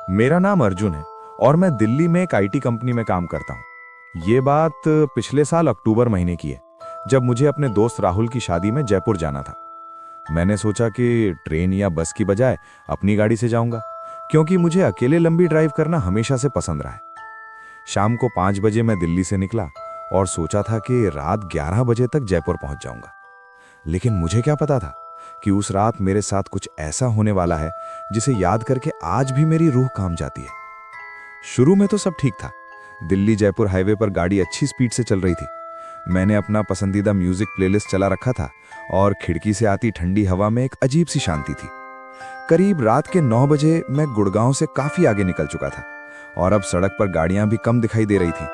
मेरा नाम अर्जुन है और मैं दिल्ली में एक आईटी कंपनी में काम करता हूँ। ये बात पिछले साल अक्टूबर महीने की है, जब मुझे अपने दोस्त राहुल की शादी में जयपुर जाना था। मैंने सोचा कि ट्रेन या बस की बजाय अपनी गाड़ी से जाऊंगा, क्योंकि मुझे अकेले लंबी ड्राइव करना हमेशा से पसंद रहा है। शाम को 5 बजे मैं दिल्ली से निकला और सोचा था कि रात 11 बजे तक जयपुर पहुंच जाऊंगा। लेकिन मुझे क्या पता था कि उस रात मेरे साथ कुछ ऐसा होने वाला है जिसे याद करके आज भी मेरी रूह कांप जाती है। शुरू में तो सब ठीक था। दिल्ली जयपुर हाईवे पर गाड़ी अच्छी स्पीड से चल रही थी। मैंने अपना पसंदीदा म्यूजिक प्लेलिस्ट चला रखा था और खिड़की से आती ठंडी हवा में एक अजीब सी शांति थी। करीब रात के 9 बजे मैं गुड़गांव से काफी आगे निकल चुका था और अब सड़क पर गाड़ियां भी कम दिखाई दे रही थी।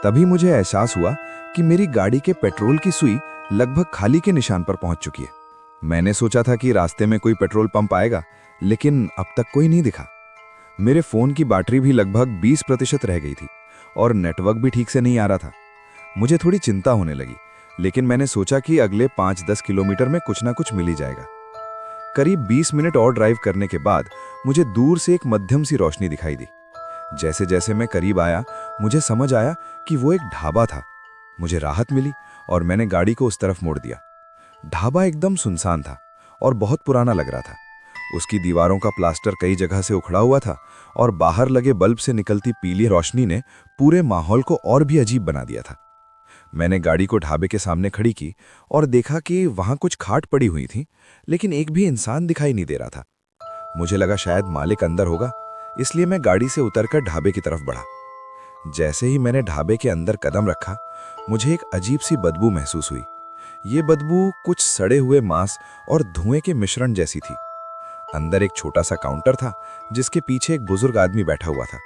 तभी मुझे एहसास हुआ कि मेरी गाड़ी के पेट्रोल की सुई लगभग खाली के निशान पर पहुंच चुकी है। मैंने सोचा था कि रास्ते में कोई पेट्रोल पंप आएगा, लेकिन अब तक कोई नहीं दिखा। मेरे फोन की बैटरी भी लगभग 20% रह गई थी और नेटवर्क भी ठीक से नहीं आ रहा था। मुझे थोड़ी चिंता होने लगी, लेकिन मैंने सोचा कि अगले 5-10 किलोमीटर में कुछ ना कुछ मिल ही जाएगा। करीब 20 मिनट और ड्राइव करने के बाद मुझे दूर से एक मध्यम सी रोशनी दिखाई दी। जैसे जैसे मैं करीब आया, मुझे समझ आया कि वो एक ढाबा था। मुझे राहत मिली और मैंने गाड़ी को उस तरफ मोड़ दिया। ढाबा एकदम सुनसान था और बहुत पुराना लग रहा था। उसकी दीवारों का प्लास्टर कई जगह से उखड़ा हुआ था और बाहर लगे बल्ब से निकलती पीली रोशनी ने पूरे माहौल को और भी अजीब बना दिया था। मैंने गाड़ी को ढाबे के सामने खड़ी की और देखा कि वहां कुछ खाट पड़ी हुई थी, लेकिन एक भी इंसान दिखाई नहीं दे रहा था। मुझे लगा शायद मालिक अंदर होगा, इसलिए मैं गाड़ी से उतरकर ढाबे की तरफ बढ़ा। जैसे ही मैंने ढाबे के अंदर कदम रखा, मुझे एक अजीब सी बदबू महसूस हुई। ये बदबू कुछ सड़े हुए मांस और धुएं के मिश्रण जैसी थी। अंदर एक छोटा सा काउंटर था जिसके पीछे एक बुजुर्ग आदमी बैठा हुआ था।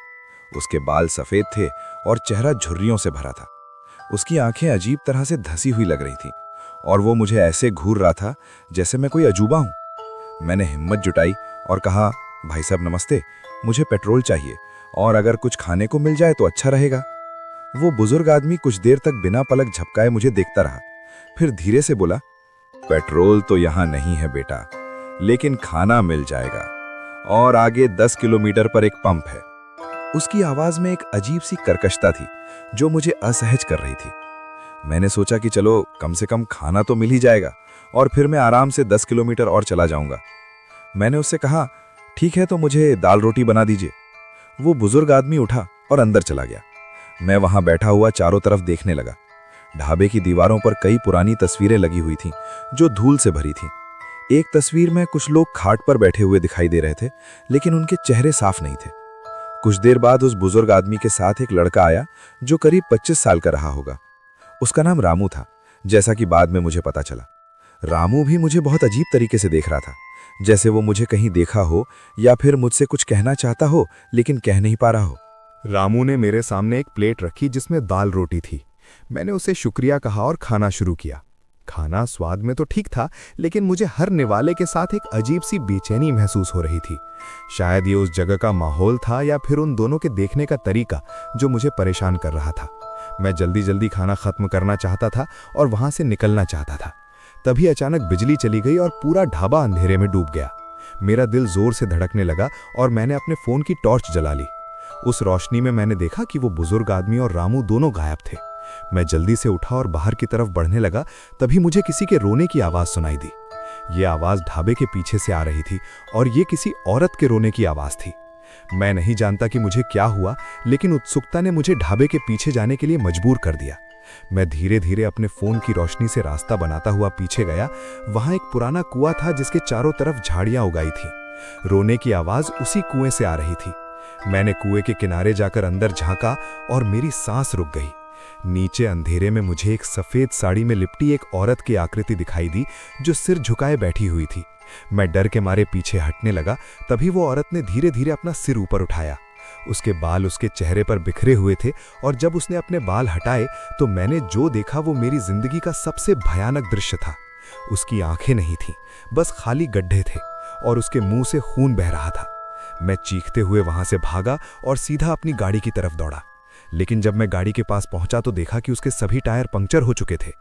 उसके बाल सफेद थे और चेहरा झुर्रियों से भरा था। उसकी आंखें अजीब तरह से धसी हुई लग रही थी और वो मुझे ऐसे घूर रहा था जैसे मैं कोई अजूबा हूं। मैंने हिम्मत जुटाई और कहा, भाई साहब नमस्ते, मुझे पेट्रोल चाहिए और अगर कुछ खाने को मिल जाए तो अच्छा रहेगा। वो बुजुर्ग आदमी कुछ देर तक बिना पलक झपकाए मुझे देखता रहा, फिर धीरे से बोला, पेट्रोल तो यहां नहीं है बेटा, लेकिन खाना मिल जाएगा और आगे 10 किलोमीटर पर एक पंप है। उसकी आवाज में एक अजीब सी कर्कशता थी जो मुझे असहज कर रही थी। मैंने सोचा कि चलो कम से कम खाना तो मिल ही जाएगा और फिर मैं आराम से 10 किलोमीटर और चला जाऊंगा। मैंने उससे कहा, ठीक है तो मुझे दाल रोटी बना दीजिए। वो बुजुर्ग आदमी उठा और अंदर चला गया। मैं वहां बैठा हुआ चारों तरफ देखने लगा। ढाबे की दीवारों पर कई पुरानी तस्वीरें लगी हुई थीं जो धूल से भरी थीं। एक तस्वीर में कुछ लोग खाट पर बैठे हुए दिखाई दे रहे थे, लेकिन उनके चेहरे साफ नहीं थे। कुछ देर बाद उस बुजुर्ग आदमी के साथ एक लड़का आया जो करीब 25 साल का रहा होगा। उसका नाम रामू था, जैसा कि बाद में मुझे पता चला। रामू भी मुझे बहुत अजीब तरीके से देख रहा था, जैसे वो मुझे कहीं देखा हो या फिर मुझसे कुछ कहना चाहता हो लेकिन कह नहीं पा रहा हो। रामू ने मेरे सामने एक प्लेट रखी जिसमें दाल रोटी थी। मैंने उसे शुक्रिया कहा और खाना शुरू किया। खाना स्वाद में तो ठीक था, लेकिन मुझे हर निवाले के साथ एक अजीब सी बेचैनी महसूस हो रही थी। शायद ये उस जगह का माहौल था या फिर उन दोनों के देखने का तरीका जो मुझे परेशान कर रहा था। मैं जल्दी जल्दी खाना खत्म करना चाहता था और वहां से निकलना चाहता था। तभी अचानक बिजली चली गई और पूरा ढाबा अंधेरे में डूब गया। मेरा दिल जोर से धड़कने लगा और मैंने अपने फोन की टॉर्च जला ली। उस रोशनी में मैंने देखा कि वो बुजुर्ग आदमी और रामू दोनों गायब थे। मैं जल्दी से उठा और बाहर की तरफ बढ़ने लगा, तभी मुझे किसी के रोने की आवाज सुनाई दी। ये आवाज ढाबे के पीछे से आ रही थी और ये किसी औरत के रोने की आवाज थी। मैं नहीं जानता कि मुझे क्या हुआ, लेकिन उत्सुकता ने मुझे ढाबे के पीछे जाने के लिए मजबूर कर दिया। मैं धीरे धीरे अपने फोन की रोशनी से रास्ता बनाता हुआ पीछे गया। वहां एक पुराना कुआं था जिसके चारों तरफ झाड़ियां उगाई थी। रोने की आवाज उसी कुएं से आ रही थी। मैंने कुएं के किनारे जाकर अंदर झांका और मेरी सांस रुक गई। नीचे अंधेरे में मुझे एक सफेद साड़ी में लिपटी एक औरत की आकृति दिखाई दी जो सिर झुकाए बैठी हुई थी। मैं डर के मारे पीछे हटने लगा, तभी वो औरत ने धीरे धीरे अपना सिर ऊपर उठाया। उसके बाल उसके चेहरे पर बिखरे हुए थे और जब उसने अपने बाल हटाए तो मैंने जो देखा वो मेरी जिंदगी का सबसे भयानक दृश्य था। उसकी आंखें नहीं थीं, बस खाली गड्ढे थे और उसके मुंह से खून बह रहा था। मैं चीखते हुए वहां से भागा और सीधा अपनी गाड़ी की तरफ दौड़ा, लेकिन जब मैं गाड़ी के पास पहुंचा तो देखा कि उसके सभी टायर पंक्चर हो चुके थे।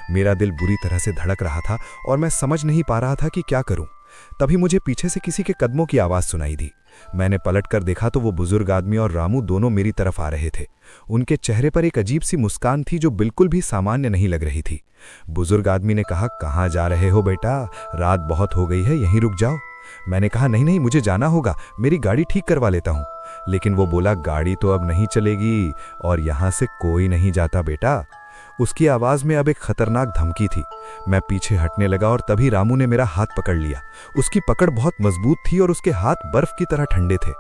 मेरा दिल बुरी तरह से धड़क रहा था और मैं समझ नहीं पा रहा था कि क्या करूं। तभी मुझे पीछे से किसी के कदमों की आवाज सुनाई दी। मैंने पलटकर देखा तो वो बुजुर्ग आदमी और रामू दोनों मेरी तरफ आ रहे थे। उनके चेहरे पर एक अजीब सी मुस्कान थी जो बिल्कुल भी सामान्य नहीं लग रही थी। बुजुर्ग आदमी ने कहा, कहाँ जा रहे हो बेटा, रात बहुत हो गई है, यहीं रुक जाओ। मैंने कहा, नहीं नहीं, मुझे जाना होगा, मेरी गाड़ी ठीक करवा लेता हूँ। लेकिन वो बोला, गाड़ी तो अब नहीं चलेगी और यहाँ से कोई नहीं जाता बेटा। उसकी आवाज़ में अब एक खतरनाक धमकी थी। मैं पीछे हटने लगा और तभी रामू ने मेरा हाथ पकड़ लिया। उसकी पकड़ बहुत मजबूत थी और उसके हाथ बर्फ की तरह ठंडे थे।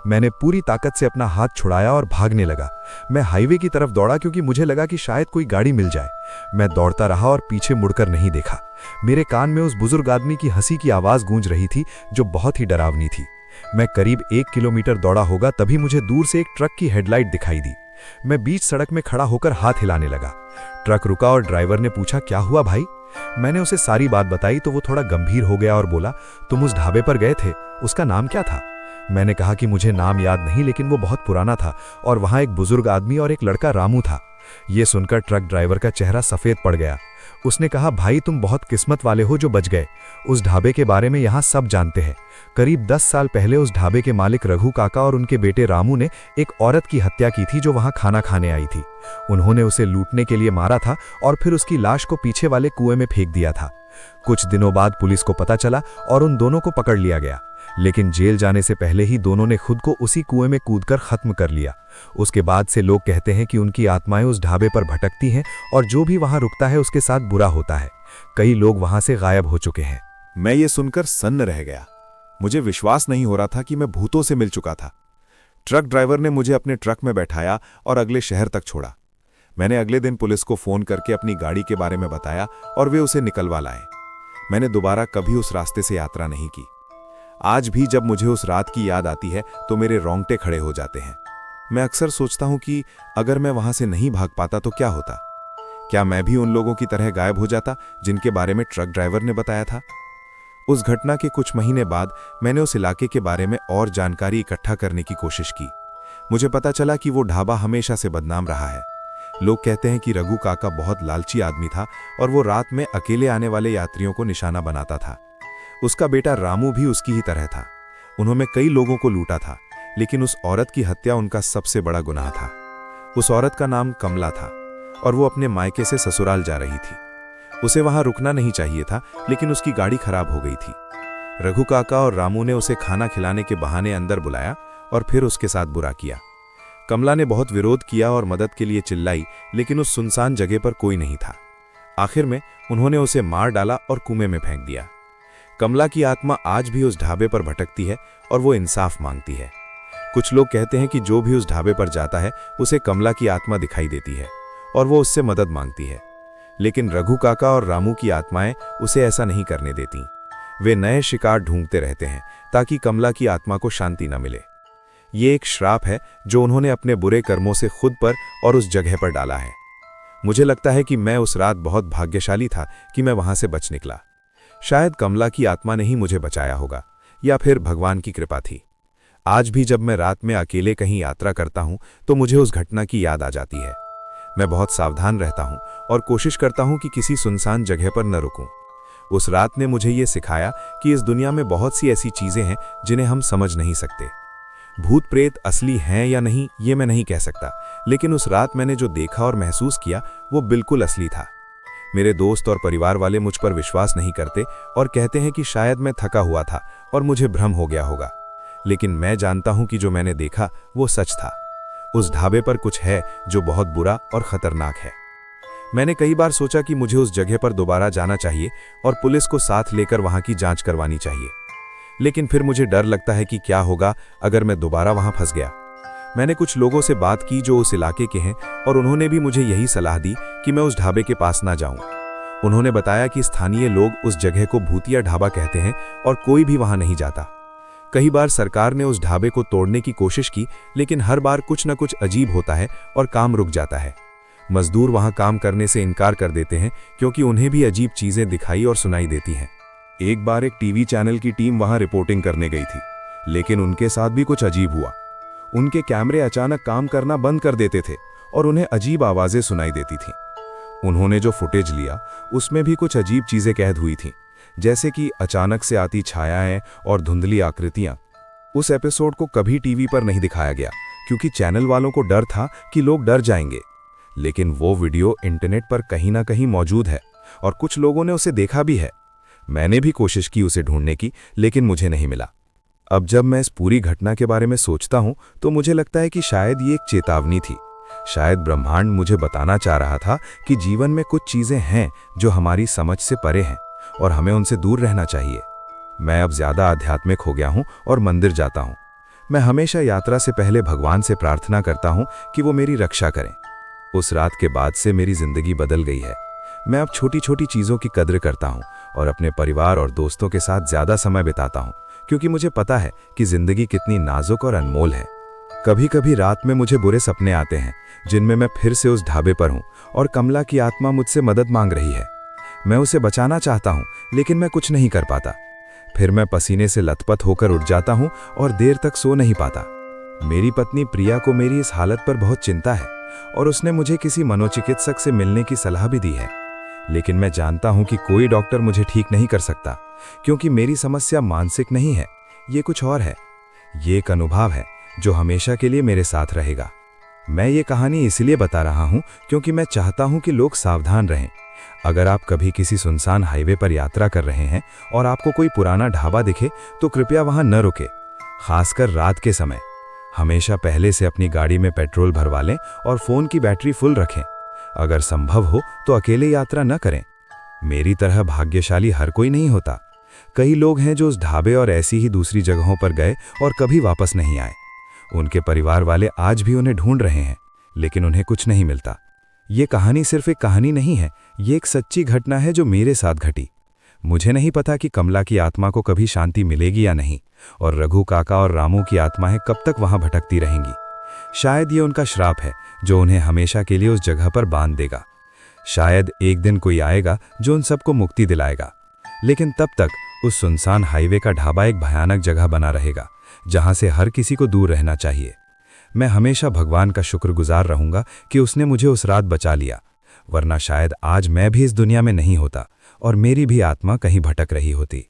मैंने पूरी ताकत से अपना हाथ छुड़ाया और भागने लगा। मैं हाईवे की तरफ दौड़ा क्योंकि मुझे लगा कि शायद कोई गाड़ी मिल जाए। मैं दौड़ता रहा और पीछे मुड़कर नहीं देखा। मेरे कान में उस बुजुर्ग आदमी की हंसी की आवाज़ गूंज रही थी जो बहुत ही डरावनी थी। मैं करीब 1 किलोमीटर दौड़ा होगा तभी मुझे दूर से एक ट्रक की हेडलाइट दिखाई दी। मैं बीच सड़क में खड़ा होकर हाथ हिलाने लगा। ट्रक रुका और ड्राइवर ने पूछा, क्या हुआ भाई? मैंने उसे सारी बात बताई तो वो थोड़ा गंभीर हो गया और बोला, तुम उस ढाबे पर गए थे, उसका नाम क्या था? मैंने कहा कि मुझे नाम याद नहीं, लेकिन वो बहुत पुराना था और वहां एक बुजुर्ग आदमी और एक लड़का रामू था। ये सुनकर ट्रक ड्राइवर का चेहरा सफेद पड़ गया। उसने कहा, भाई तुम बहुत किस्मत वाले हो जो बच गए। उस ढाबे के बारे में यहाँ सब जानते हैं। करीब 10 साल पहले उस ढाबे के मालिक रघु काका और उनके बेटे रामू ने एक औरत की हत्या की थी जो वहाँ खाना खाने आई थी। उन्होंने उसे लूटने के लिए मारा था और फिर उसकी लाश को पीछे वाले कुएं में फेंक दिया था। कुछ दिनों बाद पुलिस को पता चला और उन दोनों को पकड़ लिया गया, लेकिन जेल जाने से पहले ही दोनों ने खुद को उसी कुएं में कूदकर खत्म कर लिया। उसके बाद से लोग कहते हैं कि उनकी आत्माएं उस ढाबे पर भटकती हैं और जो भी वहां रुकता है उसके साथ बुरा होता है। कई लोग वहां से गायब हो चुके हैं। मैं ये सुनकर सन्न रह गया। मुझे विश्वास नहीं हो रहा था कि मैं भूतों से मिल चुका था। ट्रक ड्राइवर ने मुझे अपने ट्रक में बैठाया और अगले शहर तक छोड़ा। मैंने अगले दिन पुलिस को फोन करके अपनी गाड़ी के बारे में बताया और वे उसे निकलवा लाए। मैंने दोबारा कभी उस रास्ते से यात्रा नहीं की। आज भी जब मुझे उस रात की याद आती है तो मेरे रोंगटे खड़े हो जाते हैं। मैं अक्सर सोचता हूं कि अगर मैं वहां से नहीं भाग पाता तो क्या होता। क्या मैं भी उन लोगों की तरह गायब हो जाता जिनके बारे में ट्रक ड्राइवर ने बताया था? उस घटना के कुछ महीने बाद मैंने उस इलाके के बारे में और जानकारी इकट्ठा करने की कोशिश की। मुझे पता चला कि वो ढाबा हमेशा से बदनाम रहा है। लोग कहते हैं कि रघु काका बहुत लालची आदमी था और वो रात में अकेले आने वाले यात्रियों को निशाना बनाता था। उसका बेटा रामू भी उसकी ही तरह था। उन्होंने कई लोगों को लूटा था, लेकिन उस औरत की हत्या उनका सबसे बड़ा गुनाह था। उस औरत का नाम कमला था और वो अपने मायके से ससुराल जा रही थी। उसे वहां रुकना नहीं चाहिए था, लेकिन उसकी गाड़ी खराब हो गई थी। रघु काका और रामू ने उसे खाना खिलाने के बहाने अंदर बुलाया और फिर उसके साथ बुरा किया। कमला ने बहुत विरोध किया और मदद के लिए चिल्लाई, लेकिन उस सुनसान जगह पर कोई नहीं था। आखिर में उन्होंने उसे मार डाला और कुएं में फेंक दिया। कमला की आत्मा आज भी उस ढाबे पर भटकती है और वो इंसाफ मांगती है। कुछ लोग कहते हैं कि जो भी उस ढाबे पर जाता है उसे कमला की आत्मा दिखाई देती है और वो उससे मदद मांगती है। लेकिन रघु काका और रामू की आत्माएं उसे ऐसा नहीं करने देती। वे नए शिकार ढूंढते रहते हैं ताकि कमला की आत्मा को शांति न मिले। ये एक श्राप है जो उन्होंने अपने बुरे कर्मों से खुद पर और उस जगह पर डाला है। मुझे लगता है कि मैं उस रात बहुत भाग्यशाली था कि मैं वहां से बच निकला। शायद कमला की आत्मा ने ही मुझे बचाया होगा या फिर भगवान की कृपा थी। आज भी जब मैं रात में अकेले कहीं यात्रा करता हूं तो मुझे उस घटना की याद आ जाती है। मैं बहुत सावधान रहता हूं और कोशिश करता हूं कि किसी सुनसान जगह पर न रुकूं। उस रात ने मुझे ये सिखाया कि इस दुनिया में बहुत सी ऐसी चीजें हैं जिन्हें हम समझ नहीं सकते। भूत प्रेत असली हैं या नहीं ये मैं नहीं कह सकता, लेकिन उस रात मैंने जो देखा और महसूस किया वो बिल्कुल असली था। मेरे दोस्त और परिवार वाले मुझ पर विश्वास नहीं करते और कहते हैं कि शायद मैं थका हुआ था और मुझे भ्रम हो गया होगा, लेकिन मैं जानता हूं कि जो मैंने देखा वो सच था। उस ढाबे पर कुछ है जो बहुत बुरा और खतरनाक है। मैंने कई बार सोचा कि मुझे उस जगह पर दोबारा जाना चाहिए और पुलिस को साथ लेकर वहां की जांच करवानी चाहिए, लेकिन फिर मुझे डर लगता है कि क्या होगा अगर मैं दोबारा वहां फंस गया। मैंने कुछ लोगों से बात की जो उस इलाके के हैं और उन्होंने भी मुझे यही सलाह दी कि मैं उस ढाबे के पास ना जाऊं। उन्होंने बताया कि स्थानीय लोग उस जगह को भूतिया ढाबा कहते हैं और कोई भी वहां नहीं जाता। कई बार सरकार ने उस ढाबे को तोड़ने की कोशिश की, लेकिन हर बार कुछ न कुछ अजीब होता है और काम रुक जाता है। मजदूर वहां काम करने से इनकार कर देते हैं क्योंकि उन्हें भी अजीब चीजें दिखाई और सुनाई देती हैं। एक बार एक टीवी चैनल की टीम वहां रिपोर्टिंग करने गई थी, लेकिन उनके साथ भी कुछ अजीब हुआ। उनके कैमरे अचानक काम करना बंद कर देते थे और उन्हें अजीब आवाजें सुनाई देती थीं। उन्होंने जो फुटेज लिया उसमें भी कुछ अजीब चीजें कैद हुई थीं, जैसे कि अचानक से आती छायाएं और धुंधली आकृतियां। उस एपिसोड को कभी टीवी पर नहीं दिखाया गया क्योंकि चैनल वालों को डर था कि लोग डर जाएंगे। लेकिन वो वीडियो इंटरनेट पर कहीं ना कहीं मौजूद है और कुछ लोगों ने उसे देखा भी है। मैंने भी कोशिश की उसे ढूंढने की, लेकिन मुझे नहीं मिला। अब जब मैं इस पूरी घटना के बारे में सोचता हूं तो मुझे लगता है कि शायद ये एक चेतावनी थी। शायद ब्रह्मांड मुझे बताना चाह रहा था कि जीवन में कुछ चीजें हैं जो हमारी समझ से परे हैं और हमें उनसे दूर रहना चाहिए। मैं अब ज्यादा आध्यात्मिक हो गया हूं और मंदिर जाता हूं। मैं हमेशा यात्रा से पहले भगवान से प्रार्थना करता हूं कि वो मेरी रक्षा करें। उस रात के बाद से मेरी जिंदगी बदल गई है। मैं अब छोटी छोटी चीजों की कद्र करता हूं और अपने परिवार और दोस्तों के साथ ज्यादा समय बिताता हूं, क्योंकि मुझे पता है कि जिंदगी कितनी नाजुक और अनमोल है। कभी कभी रात में मुझे बुरे सपने आते हैं जिनमें मैं फिर से उस ढाबे पर हूं और कमला की आत्मा मुझसे मदद मांग रही है। मैं उसे बचाना चाहता हूं, लेकिन मैं कुछ नहीं कर पाता। फिर मैं पसीने से लथपथ होकर उठ जाता हूं और देर तक सो नहीं पाता। मेरी पत्नी प्रिया को मेरी इस हालत पर बहुत चिंता है और उसने मुझे किसी मनोचिकित्सक से मिलने की सलाह भी दी है। लेकिन मैं जानता हूं कि कोई डॉक्टर मुझे ठीक नहीं कर सकता, क्योंकि मेरी समस्या मानसिक नहीं है, ये कुछ और है। ये एक अनुभव है जो हमेशा के लिए मेरे साथ रहेगा। मैं ये कहानी इसलिए बता रहा हूं क्योंकि मैं चाहता हूं कि लोग सावधान रहें। अगर आप कभी किसी सुनसान हाईवे पर यात्रा कर रहे हैं और आपको कोई पुराना ढाबा दिखे तो कृपया वहां न रुके, खासकर रात के समय। हमेशा पहले से अपनी गाड़ी में पेट्रोल भरवा लें और फोन की बैटरी फुल रखें। अगर संभव हो तो अकेले यात्रा न करें। मेरी तरह भाग्यशाली हर कोई नहीं होता। कई लोग हैं जो उस ढाबे और ऐसी ही दूसरी जगहों पर गए और कभी वापस नहीं आए। उनके परिवार वाले आज भी उन्हें ढूंढ रहे हैं, लेकिन उन्हें कुछ नहीं मिलता। ये कहानी सिर्फ एक कहानी नहीं है, ये एक सच्ची घटना है जो मेरे साथ घटी। मुझे नहीं पता कि कमला की आत्मा को कभी शांति मिलेगी या नहीं, और रघु काका और रामू की आत्माएं कब तक वहां भटकती रहेंगी। शायद ये उनका श्राप है जो उन्हें हमेशा के लिए उस जगह पर बांध देगा। शायद एक दिन कोई आएगा जो उन सबको मुक्ति दिलाएगा, लेकिन तब तक उस सुनसान हाईवे का ढाबा एक भयानक जगह बना रहेगा जहां से हर किसी को दूर रहना चाहिए। मैं हमेशा भगवान का शुक्रगुजार रहूंगा कि उसने मुझे उस रात बचा लिया, वरना शायद आज मैं भी इस दुनिया में नहीं होता और मेरी भी आत्मा कहीं भटक रही होती।